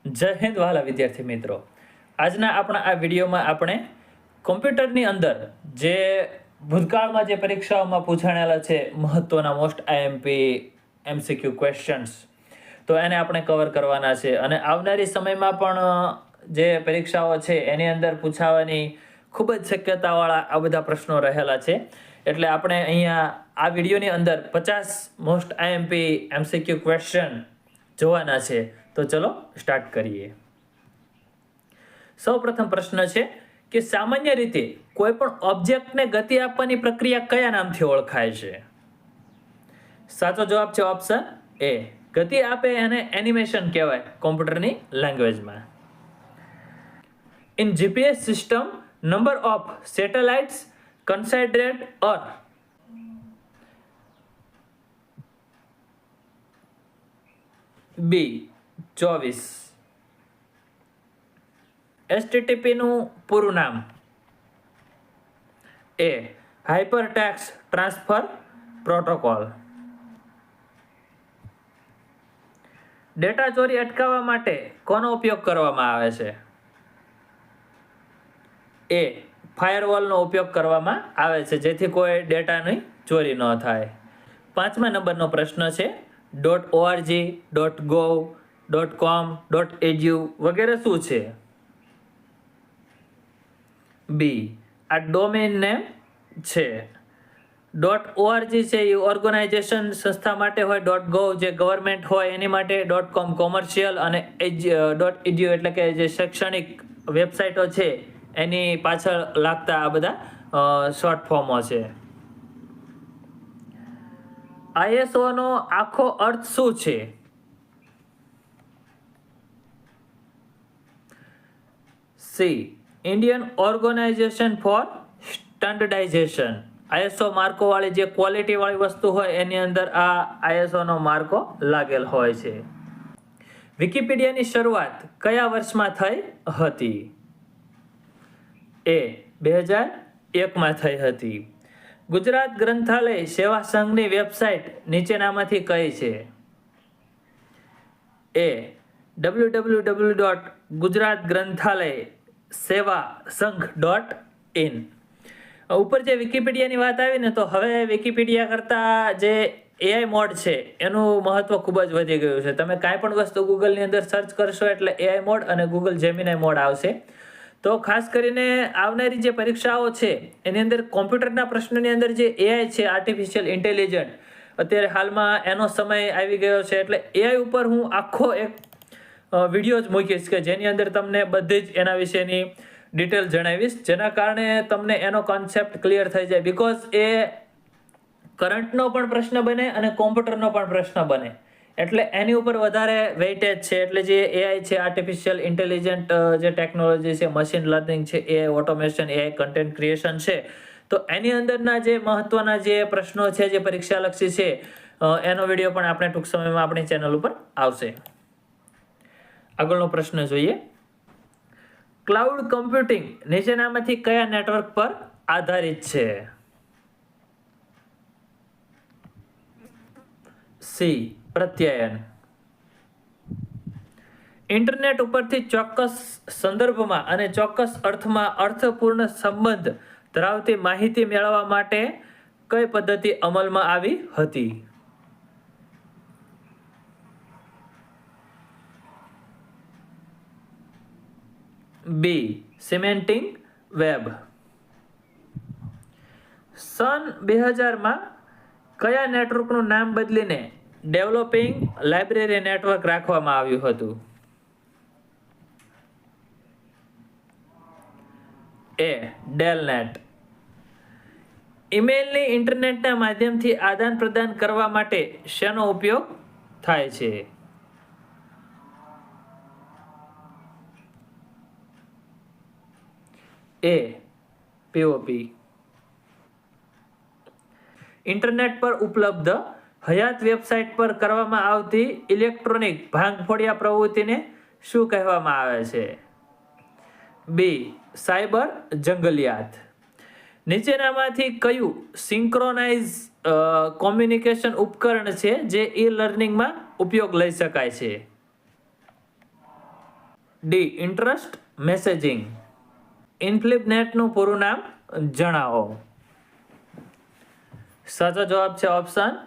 જય હિન્દ વાલા વિદ્યાર્થી મિત્રો, આજના આપણા આ વિડીયોમાં આપણે કોમ્પ્યુટરની અંદર જે ભૂતકાળમાં જે પરીક્ષાઓમાં પૂછાણેલા છે મહત્વના મોસ્ટ આઈએમપી એમસીક્યુ ક્વેશ્ચન્સ, તો એને આપણે કવર કરવાના છે અને આવનારી સમયમાં પણ જે પરીક્ષાઓ છે એની અંદર પૂછાવાની ખૂબ જ શક્યતાવાળા આ બધા પ્રશ્નો રહેલા છે. એટલે આપણે અહીંયા આ વિડીયોની અંદર 50 મોસ્ટ આઈએમપી એમસીક્યુ ક્વેશ્ચન જોવાના છે. તો ચલો સ્ટાર્ટ કરીએ. સૌપ્રથમ પ્રશ્ન છે કે સામાન્ય રીતે કોઈ પણ ઓબ્જેક્ટને ગતિ આપવાની પ્રક્રિયા કયા નામથી ઓળખાય છે? સાચો જવાબ છે ઓપ્શન એ. ગતિ આપે એને એનિમેશન કહેવાય કોમ્પ્યુટરની લેંગ્વેજમાં. In GPS system number of satellites considered or B 24. HTTP નું પૂરું નામ A hypertext transfer protocol. Data ચોરી અટકાવવા માટે કોનો ઉપયોગ કરવામાં આવે છે? A ફાયરવોલનો ઉપયોગ કરવામાં આવે છે જેથી કોઈ ડેટાની ચોરી ન થાય. 5મા નંબરનો પ્રશ્ન છે .org, .gov, .com, .edu વગેરે શું છે? બી આ ડોમેઇન નેમ છે. .org છે એ ઓર્ગેનાઇઝેશન સંસ્થા માટે હોય, .gov જે ગવર્મેન્ટ હોય એની માટે, .com કોમર્શિયલ અને .edu એટલે કે જે શૈક્ષણિક વેબસાઇટો છે એની પાછળ લાગતા આ બધા શોર્ટ ફોર્મો છે. ISO નો આખો અર્થ શું છે? C Indian organisation for standardisation. ISO માર્કો વાળી જે ક્વોલિટી વાળી વસ્તુ હોય એની અંદર આ ISO નો માર્કો લાગેલ હોય છે. વિકિપીડિયાની શરૂઆત કયા વર્ષમાં થઈ હતી? એ 2001માં થઈ હતી. ગુજરાત ગ્રંથાલય સેવા સંઘની વેબસાઇટ નીચેનામાંથી કઈ છે? એ www.gujaratgranthalaysevasanghh.in. ઉપર જે વિકિપીડિયાની વાત આવી ને, તો હવે વિકિપીડિયા કરતાં જે AI મોડ છે એનું મહત્વ ખૂબ જ વધી ગયું છે. તમે કાંઈ પણ વસ્તુ ગૂગલની અંદર સર્ચ કરશો એટલે AI મોડ અને ગૂગલ જેમિનાઈ મોડ આવશે. તો ખાસ કરીને આવનારી જે પરીક્ષાઓ છે એની અંદર કોમ્પ્યુટરના પ્રશ્નની અંદર જે AI છે, આર્ટિફિશિયલ ઇન્ટેલિજન્ટ, અત્યારે હાલમાં એનો સમય આવી ગયો છે. એટલે AI ઉપર હું આખો એક વિડીયો જ મૂકીશ કે જેની અંદર તમને બધી જ એના વિશેની ડિટેલ જણાવીશ, જેના કારણે તમને એનો કોન્સેપ્ટ ક્લિયર થઈ જાય. બિકોઝ એ કરંટનો પણ પ્રશ્ન બને અને કોમ્પ્યુટરનો પણ પ્રશ્ન બને, એટલે એની ઉપર વધારે વેઇટેજ છે. એટલે જે AI છે, આર્ટિફિશિયલ ઇન્ટેલિજન્ટ જે ટેકનોલોજી છે, મશીન લર્નિંગ છે, AI automation, AI content creation છે, તો એની અંદરના જે મહત્વના જે પ્રશ્નો છે જે પરીક્ષાલક્ષી છે એનો વિડીયો પણ આપણે ટૂંક સમયમાં આપણી ચેનલ ઉપર આવશે. આગળનો પ્રશ્ન જોઈએ. ક્લાઉડ કમ્પ્યુટિંગ નીચેનામાંથી કયા નેટવર્ક પર આધારિત છે? સી પ્રત્યયન. ઇન્ટરનેટ ઉપરથી ચોક્કસ સંદર્ભમાં અને ચોક્કસ અર્થમાં અર્થપૂર્ણ સંબંધ ધરાવતી માહિતી મેળવવા માટે કઈ પદ્ધતિ અમલમાં આવી હતી? બી સિમેન્ટિક વેબ. સન 2000માં કયા નેટવર્કનું નામ બદલીને ડેવલપિંગ લાઇબ્રેરી નેટવર્ક રાખવામાં આવ્યું હતું? એ ડેલનેટ. ઈમેલની ઇન્ટરનેટના માધ્યમથી આદાન પ્રદાન કરવા માટે શેનો ઉપયોગ થાય છે? એ POP. ઇન્ટરનેટ પર ઉપલબ્ધ હયાત વેબસાઇટ પર કરવામાં આવતી ઇલેક્ટ્રોનિક ભાંગફોડિયા પ્રવૃત્તિને શું કહેવામાં આવે છે? બી સાયબર જંગલિયાત. નીચેનામાંથી કયું સિંક્રોનાઇઝ કોમ્યુનિકેશન ઉપકરણ છે જે ઈ લર્નિંગમાં ઉપયોગ લઈ શકાય છે? D interest messaging. ઇન્ફ્લિપનેટનું પૂરું નામ જણાવો. સાચો જવાબ છે option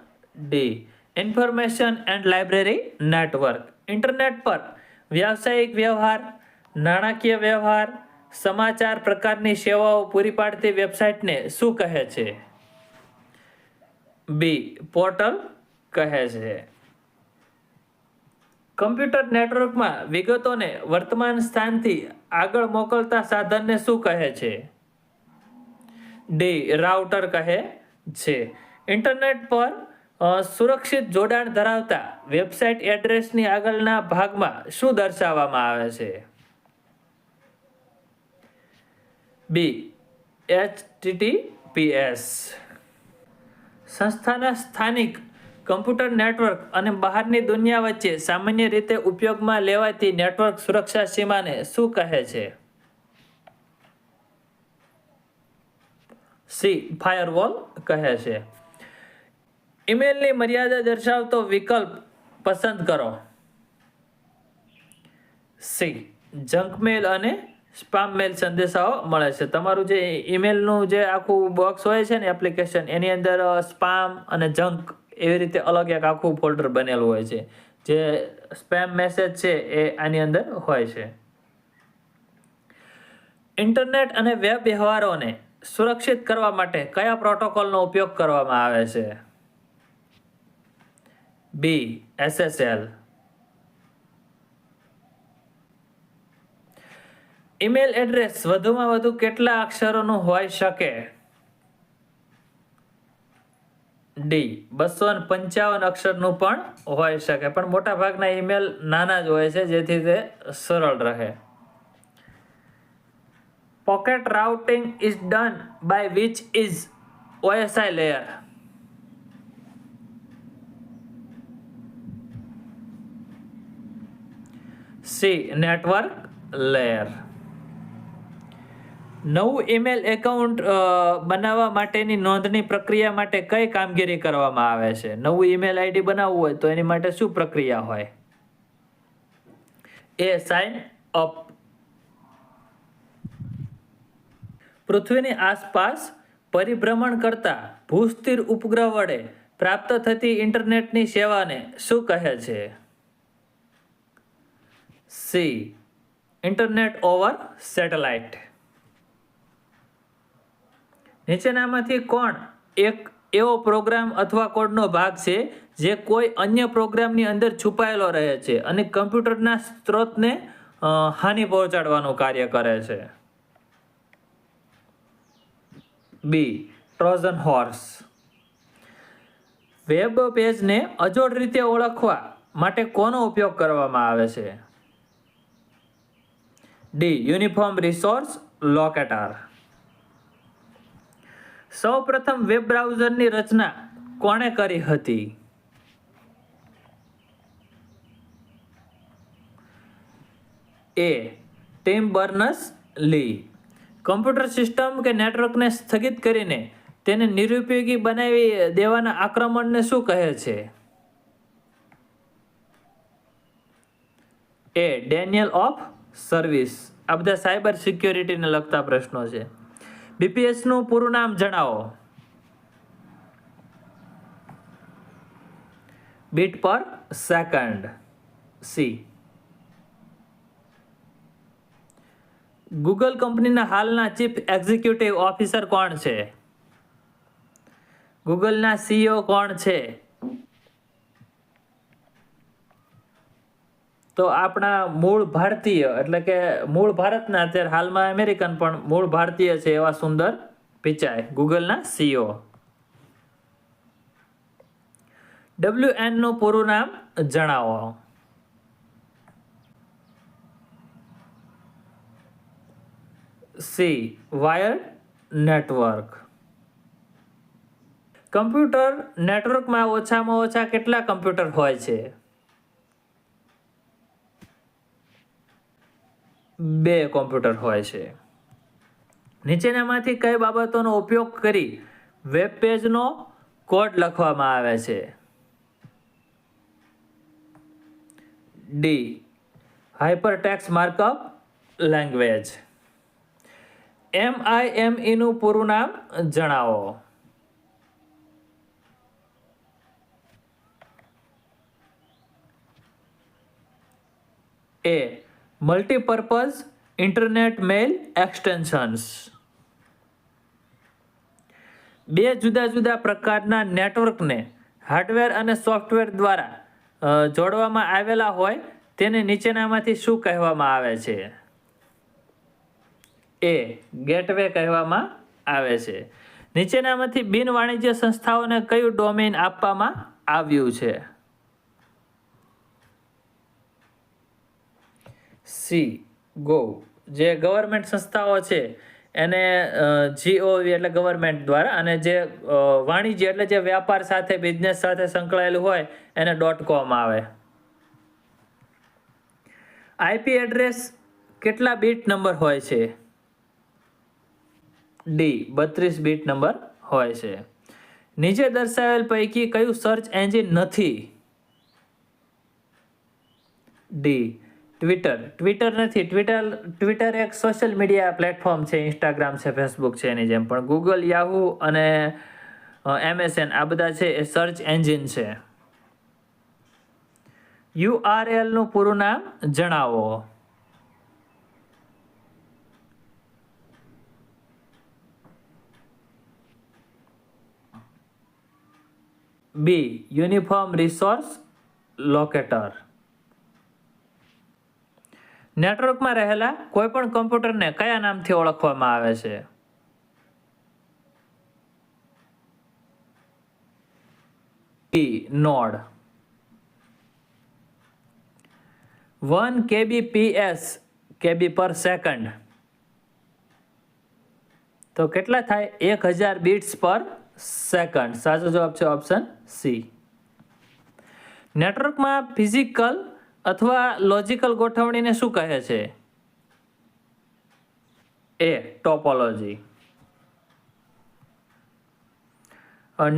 D information and library network. Internet પર વ્યાવસાયિક વ્યવહાર, નાણાકીય વ્યવહાર, સમાચાર પ્રકારની સેવાઓ પૂરી પાડતી વેબસાઇટને શું કહે છે? બી પોર્ટલ કહે છે. કમ્પ્યુટર નેટવર્કમાં વિગતોને વર્તમાન સ્થાનથી આગળ મોકલતા સાધનને શું કહે છે? ડી રાઉટર કહે છે. ઇન્ટરનેટ પર સુરક્ષિત જોડાણ ધરાવતા વેબસાઇટ એડ્રેસની આગળના ભાગમાં શું દર્શાવવામાં આવે છે? બી HTTPS. સંસ્થાના સ્થાનિક કમ્પ્યુટર નેટવર્ક અને બહારની દુનિયા વચ્ચે સામાન્ય રીતે ઉપયોગમાં લેવાતી નેટવર્ક સુરક્ષા સીમાને શું કહે છે? સી ફાયરવોલ કહે છે. ઈમેલની મર્યાદા દર્શાવતો વિકલ્પ પસંદ કરો. સી જંક મેલ અને સ્પામ મેલ સંદેશાઓ મળે છે. તમારું જે ઈમેલનું જે આખું બોક્સ હોય છે ને એપ્લિકેશન, એની અંદર સ્પામ અને જંક એવી રીતે અલગ એક આખું ફોલ્ડર બનેલું હોય છે. જે સ્પેમ મેસેજ છે એ આની અંદર હોય છે. ઇન્ટરનેટ અને વેબ વ્યવહારોને સુરક્ષિત કરવા માટે કયા પ્રોટોકોલનો ઉપયોગ કરવામાં આવે છે? બી SSL. ઈમેલ એડ્રેસ વધુમાં વધુ કેટલા અક્ષરોનું હોઈ શકે? ડી 255 અક્ષરનું પણ હોઈ શકે, પણ મોટા ભાગના ઈમેલ નાના જ હોય છે જેથી તે સરળ રહે. Packet routing is done by which is OSI layer? C network layer. નવું ઈમેલ એકાઉન્ટ બનાવવા માટેની નોંધણી પ્રક્રિયા માટે કઈ કામગીરી કરવામાં આવે છે? નવું ઈમેલ આઈડી બનાવવું હોય તો એની માટે શું પ્રક્રિયા હોય? એ સાઇન અપ. પૃથ્વીની આસપાસ પરિભ્રમણ કરતા ભૂસ્થિર ઉપગ્રહ વડે પ્રાપ્ત થતી ઇન્ટરનેટની સેવાને શું કહે છે? C internet over satellite. નીચેનામાંથી કોણ એક એવો પ્રોગ્રામ અથવા કોડનો ભાગ છે જે કોઈ અન્ય પ્રોગ્રામની અંદર છુપાયેલો રહે છે અને કમ્પ્યુટરના સ્ત્રોતને હાનિ પહોંચાડવાનું કાર્ય કરે છે? બી ટ્રોજન હોર્સ. વેબ પેજને અજોડ રીતે ઓળખવા માટે કોનો ઉપયોગ કરવામાં આવે છે? D uniform resource locator. સૌ પ્રથમ વેબ બ્રાઉઝરની રચના કોણે કરી હતી? એ ટિમ બર્નર્સ-લી. કમ્પ્યુટર સિસ્ટમ કે નેટવર્કને સ્થગિત કરીને તેને નિરુપયોગી બનાવી દેવાના આક્રમણને શું કહે છે? એ ડેનિયલ ઓફ સર્વિસ. આ બધા સાયબર સિક્યોરિટીને લગતા પ્રશ્નો છે. BPS નું પૂરું નામ જણાવો. બીટ પર સેકન્ડ. સી. ગૂગલ કંપનીના હાલના ચીફ એક્ઝિક્યુટિવ ઓફિસર કોણ છે? ગૂગલના CEO કોણ છે? તો આપણા મૂળ ભારતીય, એટલે કે મૂળ ભારતના, અત્યારે હાલમાં અમેરિકન પણ મૂળ ભારતીય છે એવા સુંદર પિચાઈ ગૂગલના CEO. WN નું પૂરું નામ જણાવો. C wired network. કમ્પ્યુટર નેટવર્કમાં ઓછામાં ઓછા કેટલા કમ્પ્યુટર હોય છે? 2 કમ્પ્યુટર હોય છે. નીચેનામાંથી કઈ બાબતોનો ઉપયોગ કરી વેબ પેજનો કોડ લખવામાં આવે છે? The hypertext markup language. MIME નું પૂરું નામ જણાવો. A. Multipurpose internet mail extensions. બે જુદા જુદા પ્રકારના નેટવર્કને હાર્ડવેર અને સોફ્ટવેર દ્વારા જોડવામાં આવેલા હોય તેને નીચેનામાંથી શું કહેવામાં આવે છે? A. ગેટવે કહેવામાં આવે છે. નીચેનામાંથી બિન વાણિજ્ય સંસ્થાઓને કયું ડોમેઇન આપવામાં આવ્યું છે? C. ગો. જે ગવર્મેન્ટ સંસ્થાઓ છે એને GOV એટલે ગવર્મેન્ટ દ્વારા, અને જે વાણિજ્ય એટલે જે વ્યાપાર સાથે બિઝનેસ સાથે સંકળાયેલું હોય એને .com આવે. IP એડ્રેસ કેટલા બીટ નંબર હોય છે? D. 32 બીટ નંબર હોય છે. નીચે દર્શાવેલ પૈકી કયું સર્ચ એન્જિન નથી? D. ટ્વિટર નથી. ટ્વિટર એક સોશિયલ મીડિયા પ્લેટફોર્મ છે, ઇન્સ્ટાગ્રામ છે, ફેસબુક છે એની જેમ, પણ ગૂગલ, યાહુ અને MSN આ બધા છે એ સર્ચ એન્જિન છે. URL નું પૂરું નામ જણાવો. B. Uniform resource locator. નેટવર્કમાં રહેલા કોઈપણ કમ્પ્યુટરને કયા નામથી ઓળખવામાં આવે છે? B. નોડ. 1 kbps KB પર સેકન્ડ તો કેટલા થાય? 1000 બીટ્સ પર સેકન્ડ. સાચો જવાબ છે ઓપ્શન C. નેટવર્કમાં ફિઝિકલ અથવા લોજિકલ ગોઠવણીને શું કહે છે? A. ટોપોલોજી.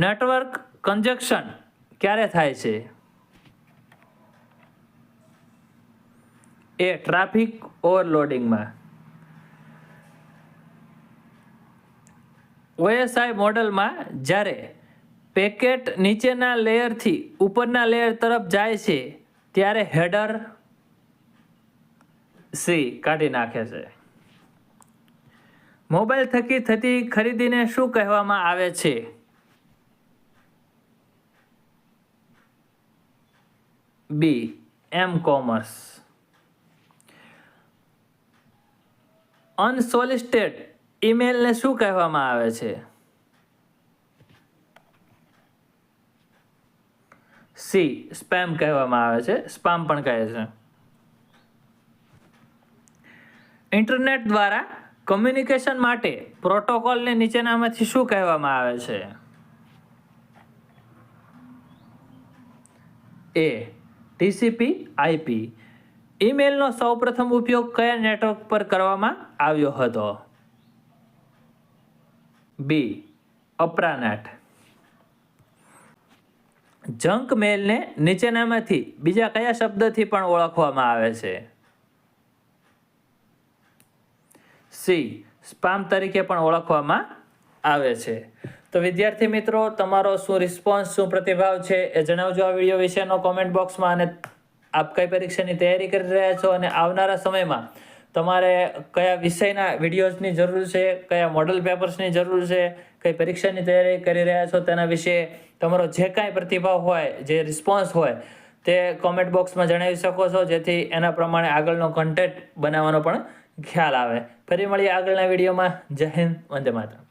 નેટવર્ક કન્જક્શન ક્યારે થાય છે? A. ટ્રાફિક ઓવરલોડિંગમાં. OSI મોડેલમાં જ્યારે પેકેટ નીચેના લેયરથી ઉપરના લેયર તરફ જાય છે ત્યારે હેડર C. કાઢી નાખે છે. મોબાઈલ થકી થતી ખરીદીને શું કહેવામાં આવે છે? B. M-કોમર્સ. અનસોલિસિટેડ ઈમેલને શું કહેવામાં આવે છે? C. સ્પેમ કહેવામાં આવે છે. સ્પામ પણ કહે છે. ઇન્ટરનેટ દ્વારા કમ્યુનિકેશન માટે પ્રોટોકોલને નીચેનામાંથી શું કહેવામાં આવે છે? A. TCP/IP. ઈમેલનો સૌપ્રથમ ઉપયોગ કયા નેટવર્ક પર કરવામાં આવ્યો હતો? B. અપ્રાનેટ. જંક મેલને નીચેનામાંથી બીજા કયા શબ્દથી પણ ઓળખવામાં આવે છે? C. સ્પામ તરીકે પણ ઓળખવામાં આવે છે. તો વિદ્યાર્થી મિત્રો, તમારો શું રિસ્પોન્સ, શું પ્રતિભાવ છે એ જણાવજો આ વિડીયો વિશેનો કોમેન્ટ બોક્સમાં. અને આપ કઈ પરીક્ષાની તૈયારી કરી રહ્યા છો અને આવનારા સમયમાં તમારે કયા વિષયના વિડીયોઝની જરૂર છે, કયા મોડલ પેપર્સની જરૂર છે, કઈ પરીક્ષાની તૈયારી કરી રહ્યા છો તેના વિશે તમારો જે કાંઈ પ્રતિભાવ હોય, જે રિસ્પોન્સ હોય તે કોમેન્ટ બોક્સમાં જણાવી શકો છો, જેથી એના પ્રમાણે આગળનો કન્ટેન્ટ બનાવવાનો પણ ખ્યાલ આવે. ફરી મળીએ આગળના વિડીયોમાં. જય હિન્દ, વંદે માતરમ.